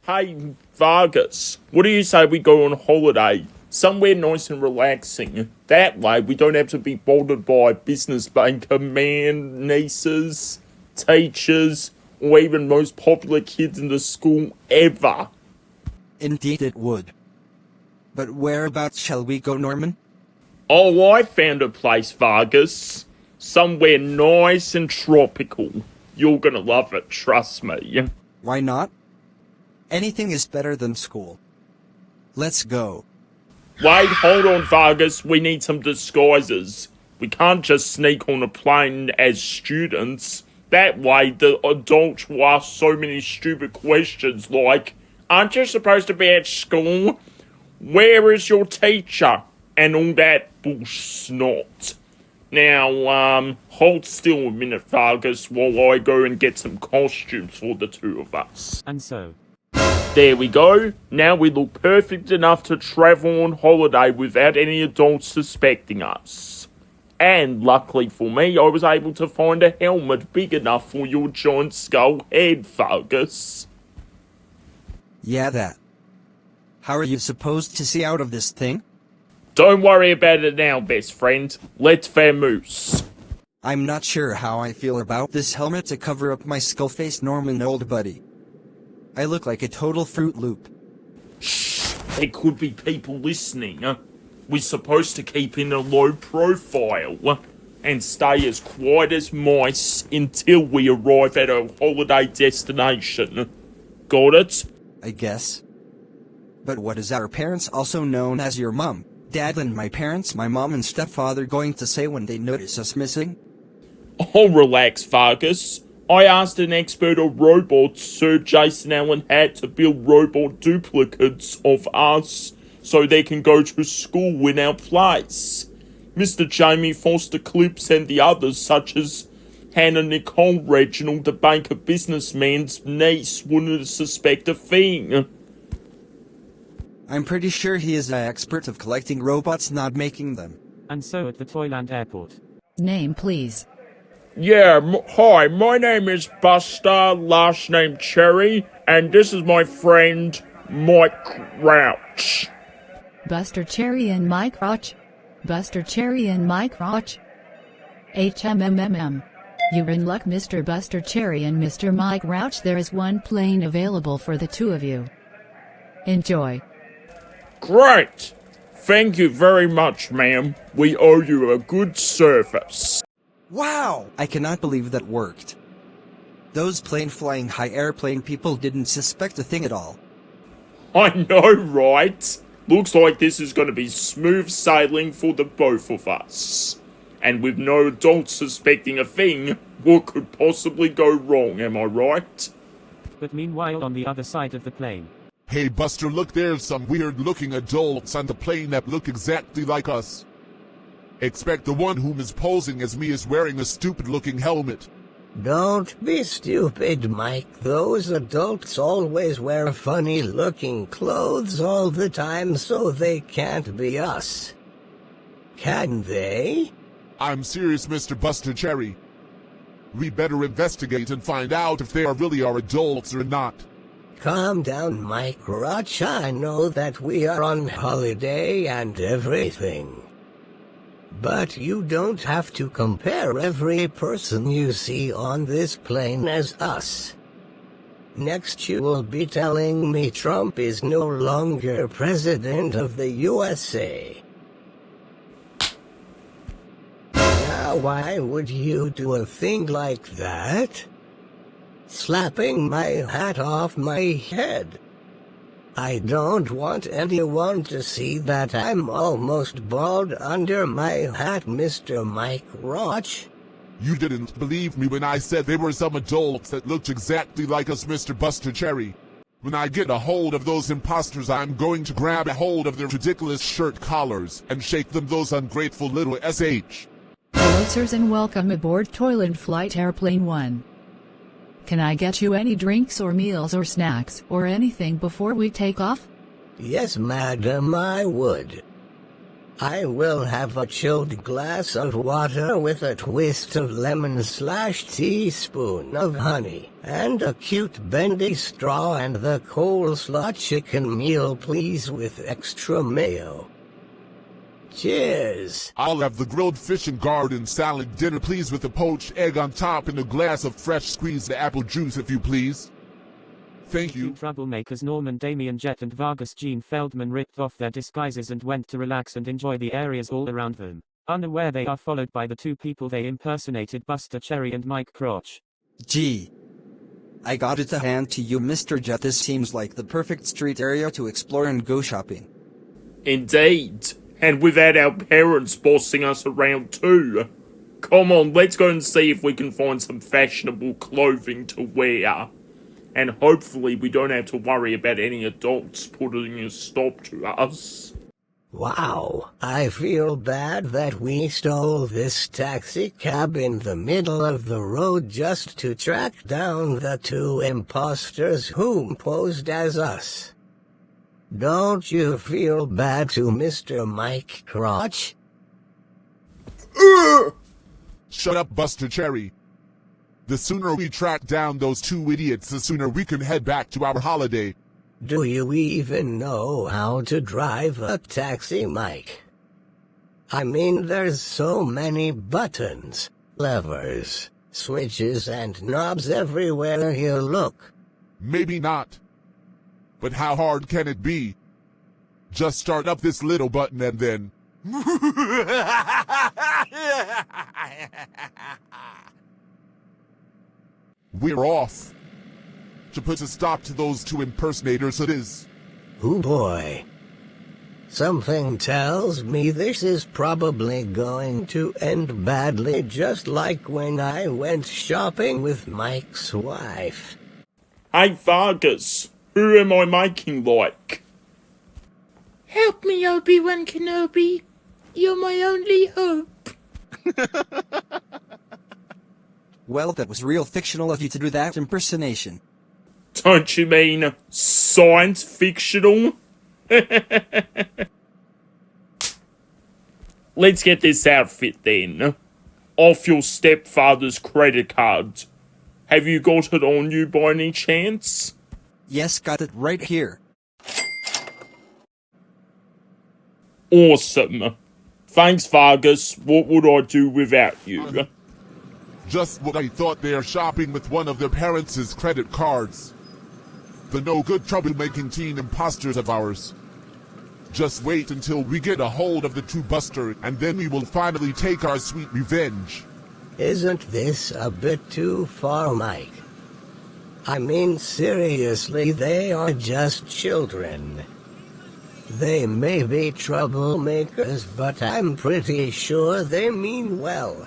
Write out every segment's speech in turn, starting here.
Hey, Vargus, what do you say we go on holiday? Somewhere nice and relaxing. That way we don't have to be bothered by business banker man, nieces, teachers, or even most popular kids in the school ever. Indeed it would. But whereabouts shall we go, Norman? Oh, I found a place, Vargus. Somewhere nice and tropical. You're gonna love it, trust me. Why not? Anything is better than school. Let's go. Wait, hold on, Vargus. We need some disguises. We can't just sneak on a plane as students. That way, the adults will ask so many stupid questions like, aren't you supposed to be at school? Where is your teacher? And all that bullsnot. Now, hold still a minute, Vargus, while I go and get some costumes for the two of us. And so? There we go. Now we look perfect enough to travel on holiday without any adults suspecting us. And luckily for me, I was able to find a helmet big enough for your giant skull head, Vargus. Yeah, that. How are you supposed to see out of this thing? Don't worry about it now, best friend. Let's vamoose. I'm not sure how I feel about this helmet to cover up my skull face, Norman, old buddy. I look like a total Fruit Loop. Shh, there could be people listening. We're supposed to keep in a low profile and stay as quiet as mice until we arrive at our holiday destination. Got it? I guess. But what is our parents, also known as your mom, dad, and my parents, my mom and stepfather, going to say when they notice us missing? Oh, relax, Vargus. I asked an expert on robots, Sir Jason Allen Hatt, to build robot duplicates of us so they can go to school in our place. Mr. Jamie Foster Clips and the others, such as Hannah Nicole Reginald, the banker businessman's niece, wouldn't suspect a thing. I'm pretty sure he is an expert of collecting robots, not making them. And so at the Toyland airport. Name, please. Yeah, hi, my name is Buster, last name Cherry, and this is my friend Mike Rotch. Buster Cherry and Mike Rotch. Buster Cherry and Mike Rotch. HMMMM. You're in luck, Mr. Buster Cherry and Mr. Mike Rotch. There is one plane available for the two of you. Enjoy. Great! Thank you very much, ma'am. We owe you a good service. Wow! I cannot believe that worked. Those plane-flying high airplane people didn't suspect a thing at all. I know, right? Looks like this is going to be smooth sailing for the both of us. And with no adults suspecting a thing, what could possibly go wrong, am I right? But meanwhile on the other side of the plane. Hey Buster, look, there's some weird-looking adults on the plane that look exactly like us. Expect the one whom is posing as me is wearing a stupid-looking helmet. Don't be stupid, Mike. Those adults always wear funny-looking clothes all the time, so they can't be us. Can they? I'm serious, Mr. Buster Cherry. We better investigate and find out if they are really our adults or not. Calm down, Mike Rotch. I know that we are on holiday and everything. But you don't have to compare every person you see on this plane as us. Next you will be telling me Trump is no longer president of the USA. Now why would you do a thing like that? Slapping my hat off my head. I don't want anyone to see that I'm almost bald under my hat, Mr. Mike Rotch. You didn't believe me when I said there were some adults that looked exactly like us, Mr. Buster Cherry. When I get a hold of those imposters, I'm going to grab a hold of their ridiculous shirt collars and shake them, those ungrateful little SH. Hello, sirs, and welcome aboard Toyland Flight Airplane 1. Can I get you any drinks or meals or snacks or anything before we take off? Yes, madam, I would. I will have a chilled glass of water with a twist of lemon/teaspoon of honey, and a cute bendy straw, and the coleslaw chicken meal please with extra mayo. Cheers! I'll have the grilled fish and garden salad dinner please with a poached egg on top and a glass of fresh squeezed apple juice if you please. Thank you. Troublemakers Norman Damian Jett and Vargus Gene Feldman ripped off their disguises and went to relax and enjoy the areas all around them. Unaware they are followed by the two people they impersonated, Buster Cherry and Mike Rotch. Gee. I got it to hand to you, Mr. Jett. This seems like the perfect street area to explore and go shopping. Indeed. And without our parents bossing us around too. Come on, let's go and see if we can find some fashionable clothing to wear. And hopefully we don't have to worry about any adults putting a stop to us. Wow, I feel bad that we stole this taxi cab in the middle of the road just to track down the two imposters who posed as us. Don't you feel bad to Mr. Mike Rotch? Shut up, Buster Cherry. The sooner we track down those two idiots, the sooner we can head back to our holiday. Do you even know how to drive a taxi, Mike? I mean, there's so many buttons, levers, switches, and knobs everywhere you look. Maybe not. But how hard can it be? Just start up this little button and then... We're off. To put a stop to those two impersonators it is. Oh boy. Something tells me this is probably going to end badly, just like when I went shopping with Mike's wife. Hey Vargus, who am I making like? Help me, Obi-Wan Kenobi. You're my only hope. Well, that was real fictional of you to do that impersonation. Don't you mean science fictional? Let's get this outfit then. Off your stepfather's credit card. Have you got it on you by any chance? Yes, got it right here. Awesome. Thanks, Vargus. What would I do without you? Just what I thought, they are shopping with one of their parents' credit cards. The no-good troublemaking teen imposters of ours. Just wait until we get a hold of the two Buster, and then we will finally take our sweet revenge. Isn't this a bit too far, Mike? I mean, seriously, they are just children. They may be troublemakers, but I'm pretty sure they mean well.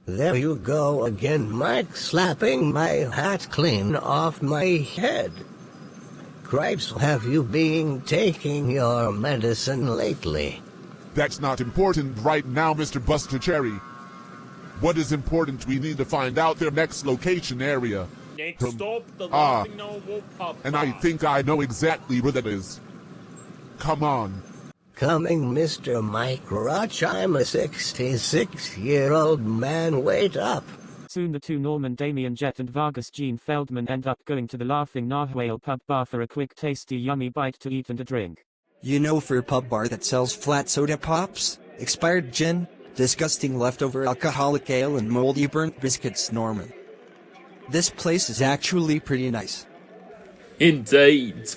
There you go again, Mike, slapping my hat clean off my head. Cripes, have you been taking your medicine lately? That's not important right now, Mr. Buster Cherry. What is important, we need to find out their next location area. Next stop, the Laughing Narwhale pub. And I think I know exactly where that is. Come on. Coming, Mr. Mike Rotch, I'm a 66-year-old man, wait up. Soon the two Norman Damian Jett and Vargus Gene Feldman end up going to the Laughing Narwhale pub bar for a quick tasty yummy bite to eat and a drink. You know, for a pub bar that sells flat soda pops, expired gin, disgusting leftover alcoholic ale, and moldy burnt biscuits, Norman. This place is actually pretty nice. Indeed.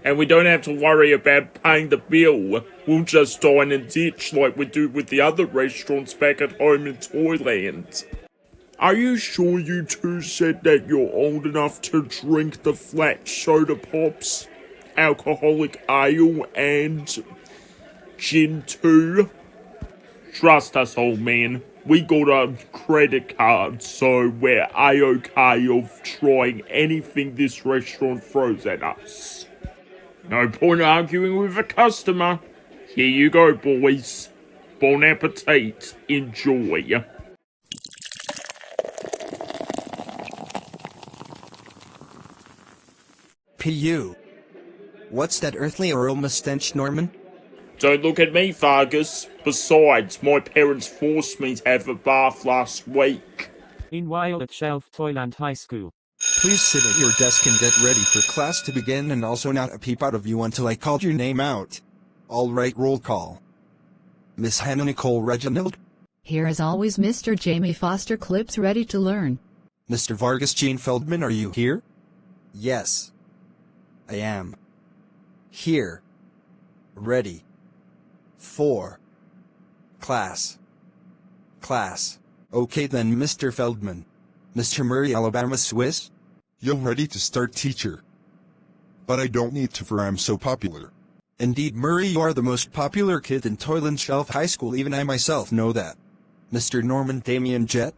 And we don't have to worry about paying the bill. We'll just dine and ditch like we do with the other restaurants back at home in Toyland. Are you sure you two said that you're old enough to drink the flat soda pops, alcoholic ale, and gin too? Trust us, old man. We got a credit card, so we're A-okay of trying anything this restaurant throws at us. No point arguing with a customer. Here you go, boys. Bon appetit. Enjoy. P.U. What's that earthly aroma stench, Norman? Don't look at me, Vargus. Besides, my parents forced me to have a bath last week. Meanwhile at Shelf Toyland High School. Please sit at your desk and get ready for class to begin, and also not a peep out of you until I called your name out. All right, roll call. Miss Hannah Nicole Reginald. Here as always Mr. Jamie Foster Clips ready to learn. Mr. Vargus Gene Feldman, are you here? Yes. I am. Here. Ready. For. Class. Class. Okay then, Mr. Feldman. Mr. Murray, Alabama, Swiss? You're ready to start, teacher. But I don't need to, for I'm so popular. Indeed, Murray, you are the most popular kid in Toyland Shelf High School, even I myself know that. Mr. Norman Damian Jett?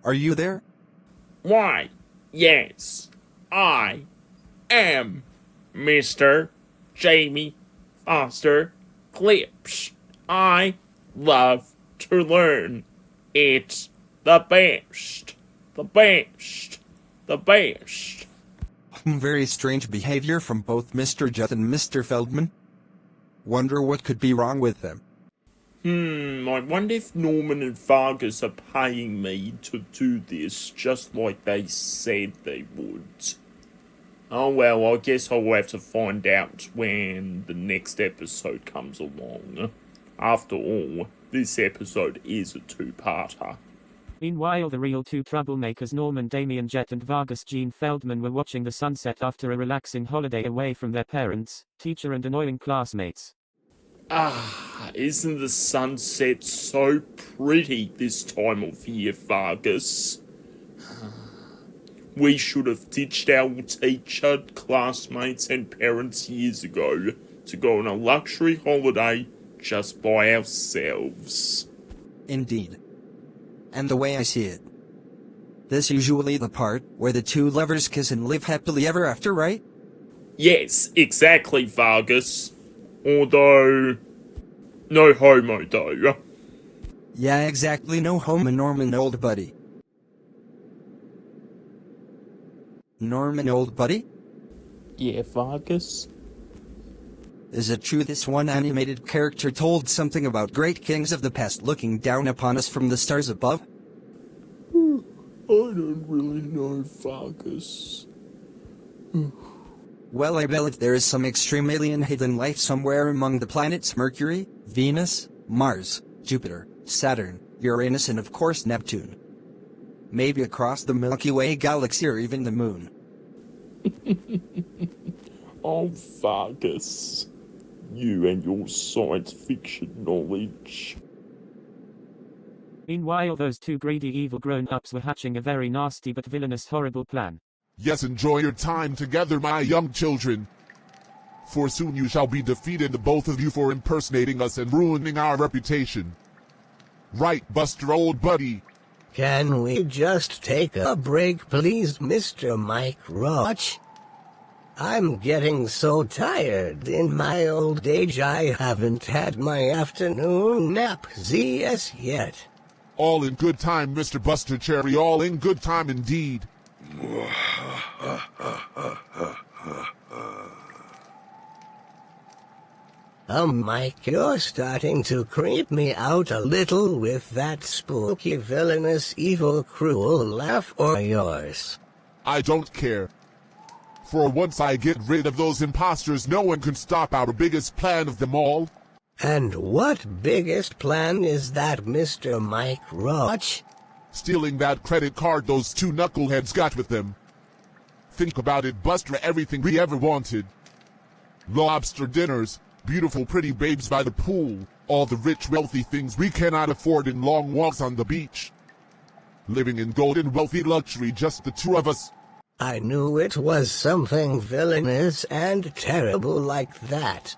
Are you there? Why, yes, I am Mr. Jamie Foster Clips. I love to learn. It's the best. The best. The best. Very strange behavior from both Mr. Jett and Mr. Feldman. Wonder what could be wrong with them. I wonder if Norman and Vargus are paying me to do this just like they said they would. Oh well, I guess I'll have to find out when the next episode comes along. After all, this episode is a two-parter. Meanwhile the real two troublemakers Norman Damian Jett and Vargus Gene Feldman were watching the sunset after a relaxing holiday away from their parents, teacher and annoying classmates. Isn't the sunset so pretty this time of year, Vargus? We should have ditched our teacher, classmates and parents years ago to go on a luxury holiday just by ourselves. Indeed. And the way I see it, this usually the part where the two lovers kiss and live happily ever after, right? Yes, exactly, Vargus. Although, no homo though. Yeah, exactly, no homo, Norman, old buddy. Norman, old buddy? Yeah, Vargus? Is it true this one animated character told something about great kings of the past looking down upon us from the stars above? I don't really know, Vargus. Well, I bet there is some extreme alien hidden life somewhere among the planets Mercury, Venus, Mars, Jupiter, Saturn, Uranus, and of course Neptune. Maybe across the Milky Way galaxy or even the moon. Oh, Vargus. You and your science fiction knowledge. Meanwhile those two greedy evil grown-ups were hatching a very nasty but villainous horrible plan. Yes, enjoy your time together, my young children. For soon you shall be defeated, the both of you, for impersonating us and ruining our reputation. Right, Buster, old buddy? Can we just take a break, please, Mr. Mike Rotch? I'm getting so tired. In my old age, I haven't had my afternoon nap yet. All in good time, Mr. Buster Cherry, all in good time indeed. Mike, you're starting to creep me out a little with that spooky, villainous, evil, cruel laugh of yours. I don't care. For once I get rid of those imposters, no one can stop our biggest plan of them all. And what biggest plan is that, Mr. Mike Rotch? Stealing that credit card those two knuckleheads got with them. Think about it, Buster, everything we ever wanted. Lobster dinners, beautiful pretty babes by the pool, all the rich wealthy things we cannot afford in long walks on the beach. Living in golden wealthy luxury, just the two of us. I knew it was something villainous and terrible like that.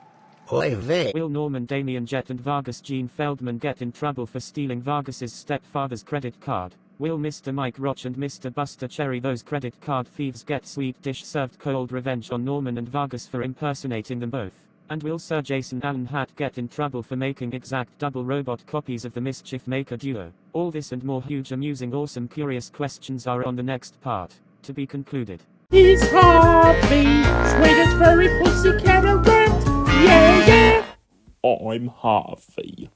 Oy vey. Will Norman Damian Jett and Vargus Gene Feldman get in trouble for stealing Vargus's stepfather's credit card? Will Mr. Mike Rotch and Mr. Buster Cherry, those credit card thieves, get sweet dish served cold revenge on Norman and Vargus for impersonating them both? And will Sir Jason Allen Hatt get in trouble for making exact double robot copies of the Mischief Maker duo? All this and more huge, amusing, awesome, curious questions are on the next part, to be concluded. He's Harvey, sweetest furry pussycat around. Yeah, yeah. I'm Harvey.